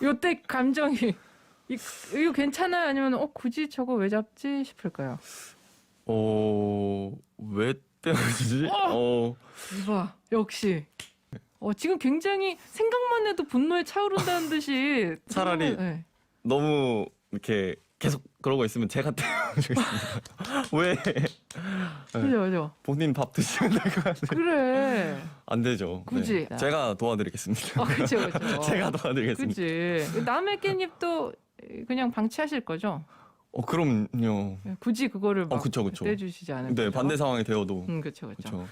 요때 감정이 이거 괜찮아요? 아니면 굳이 저거 왜 잡지 싶을까요? 왜 때문이지? 이봐, 역시. 지금 굉장히 생각만 해도 분노에 차오른다는 듯이 차라리 네. 너무 이렇게 계속 그러고 있으면 제가 때려주겠습니다. 왜? 그죠. 본인 밥 드시면 될 것 같아요. 그래. 안 되죠. 굳이. 네. 제가 도와드리겠습니다. 그죠. 제가 도와드리겠습니다. 그치. 남의 깻잎도 그냥 방치하실 거죠? 그럼요. 굳이 그거를 막 그쵸. 떼주시지 않을 네, 거죠? 반대 상황이 되어도. 그쵸. 그쵸.